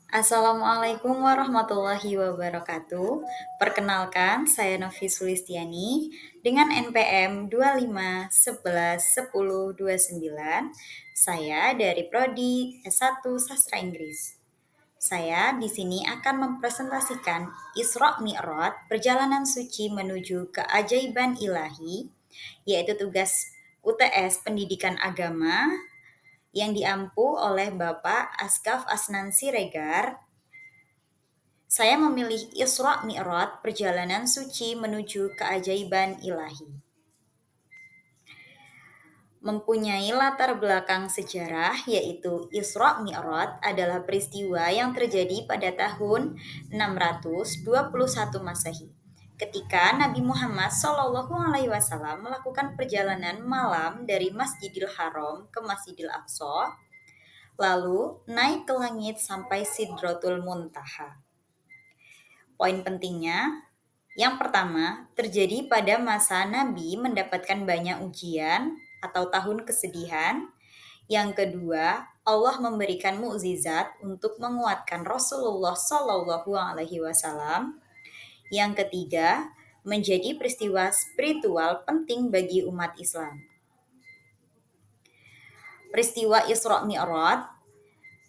Assalamualaikum warahmatullahi wabarakatuh. Perkenalkan, saya Novi Sulistiani dengan NPM 25111029. Saya dari Prodi S1 Sastra Inggris. Saya di sini akan mempresentasikan Isra Mi'raj, perjalanan suci menuju keajaiban ilahi, yaitu tugas UTS Pendidikan Agama yang diampu oleh Bapak Asgaf Asnan Siregar. Saya memilih Isra Mi'raj, perjalanan suci menuju keajaiban ilahi. Mempunyai latar belakang sejarah, yaitu Isra Mi'raj adalah peristiwa yang terjadi pada tahun 621 Masehi, ketika Nabi Muhammad SAW melakukan perjalanan malam dari Masjidil Haram ke Masjidil Aqsa, lalu naik ke langit sampai Sidratul Muntaha. Poin pentingnya, yang pertama, terjadi pada masa Nabi mendapatkan banyak ujian atau tahun kesedihan. Yang kedua, Allah memberikan mukjizat untuk menguatkan Rasulullah SAW. Yang ketiga, menjadi peristiwa spiritual penting bagi umat Islam. Peristiwa Isra Mi'raj.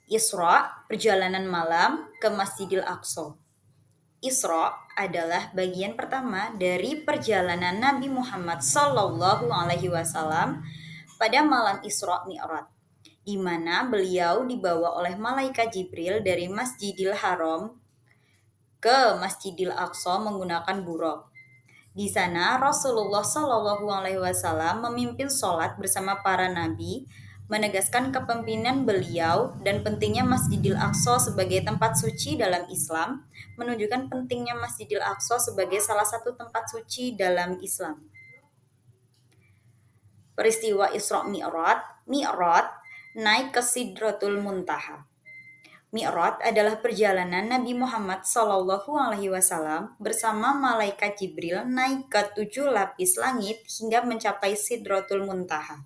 Isra, perjalanan malam ke Masjidil Aqsa. Isra adalah bagian pertama dari perjalanan Nabi Muhammad SAW pada malam Isra Mi'raj, di mana beliau dibawa oleh malaikat Jibril dari Masjidil Haram ke Masjidil Aqsa menggunakan buraq. Di sana Rasulullah SAW memimpin sholat bersama para nabi, menegaskan kepemimpinan beliau dan pentingnya Masjidil Aqsa sebagai tempat suci dalam Islam, menunjukkan pentingnya Masjidil Aqsa sebagai salah satu tempat suci dalam Islam. Peristiwa Isra Mi'raj, naik ke Sidratul Muntaha. Mi'raj adalah perjalanan Nabi Muhammad SAW bersama malaikat Jibril naik ke 7 lapis langit hingga mencapai Sidratul Muntaha.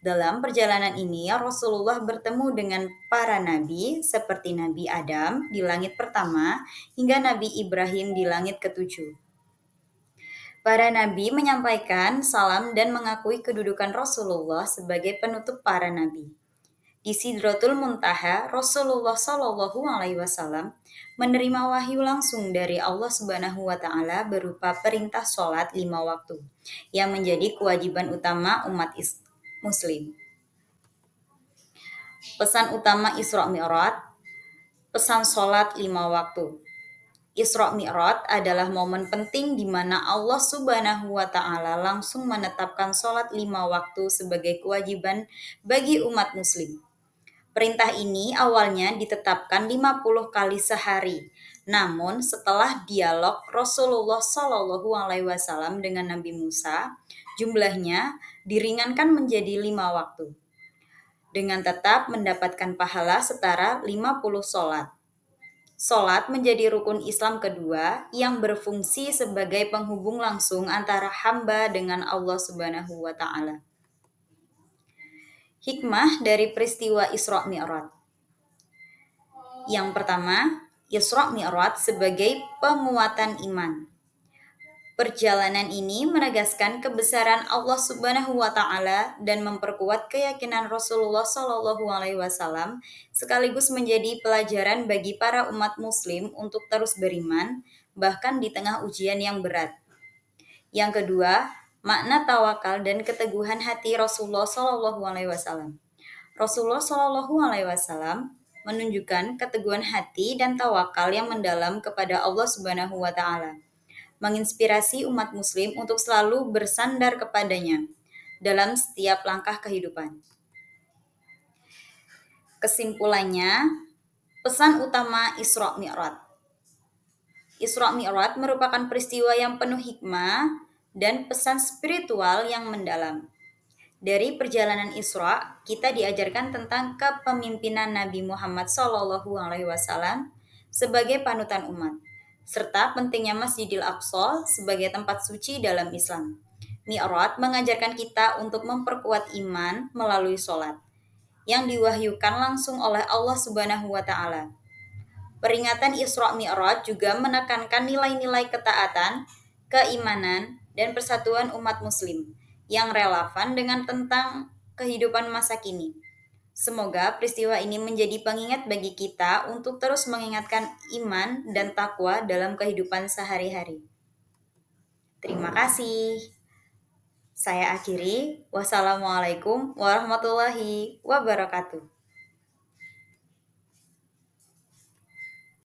Dalam perjalanan ini, Rasulullah bertemu dengan para nabi seperti Nabi Adam di langit pertama hingga Nabi Ibrahim di langit ketujuh. Para nabi menyampaikan salam dan mengakui kedudukan Rasulullah sebagai penutup para nabi. Di Sidratul Muntaha, Rasulullah SAW menerima wahyu langsung dari Allah Subhanahu wa Ta'ala berupa perintah sholat 5 waktu, yang menjadi kewajiban utama umat Muslim. Pesan utama Isra Mi'raj, pesan sholat 5 waktu. Isra Mi'raj adalah momen penting di mana Allah Subhanahu wa Ta'ala langsung menetapkan sholat 5 waktu sebagai kewajiban bagi umat Muslim. Perintah ini awalnya ditetapkan 50 kali sehari. Namun setelah dialog Rasulullah SAW dengan Nabi Musa, jumlahnya diringankan menjadi 5 waktu. Dengan tetap mendapatkan pahala setara 50 sholat. Sholat menjadi rukun Islam kedua yang berfungsi sebagai penghubung langsung antara hamba dengan Allah Subhanahu wa Ta'ala. Hikmah dari peristiwa Isra Mi'raj. Yang pertama, Isra Mi'raj sebagai penguatan iman. Perjalanan ini menegaskan kebesaran Allah Subhanahu wa Ta'ala dan memperkuat keyakinan Rasulullah SAW, sekaligus menjadi pelajaran bagi para umat Muslim untuk terus beriman, bahkan di tengah ujian yang berat. Yang kedua, makna tawakal dan keteguhan hati Rasulullah SAW. Rasulullah SAW menunjukkan keteguhan hati dan tawakal yang mendalam kepada Allah Subhanahu wa Ta'ala, menginspirasi umat Muslim untuk selalu bersandar kepadanya dalam setiap langkah kehidupan. Kesimpulannya, pesan utama Isra Mi'raj. Isra Mi'raj merupakan peristiwa yang penuh hikmah dan pesan spiritual yang mendalam. Dari perjalanan Isra, kita diajarkan tentang kepemimpinan Nabi Muhammad SAW sebagai panutan umat, serta pentingnya Masjidil Aqsa sebagai tempat suci dalam Islam. Mi'raj mengajarkan kita untuk memperkuat iman melalui sholat. yang diwahyukan langsung oleh Allah Subhanahu wa taala. Peringatan Isra Mi'raj juga menekankan nilai-nilai ketaatan, keimanan, dan persatuan umat muslim yang relevan dengan tentang kehidupan masa kini. Semoga peristiwa ini menjadi pengingat bagi kita untuk terus mengingatkan iman dan takwa dalam kehidupan sehari-hari. Terima kasih. Saya akhiri. Wassalamualaikum warahmatullahi wabarakatuh.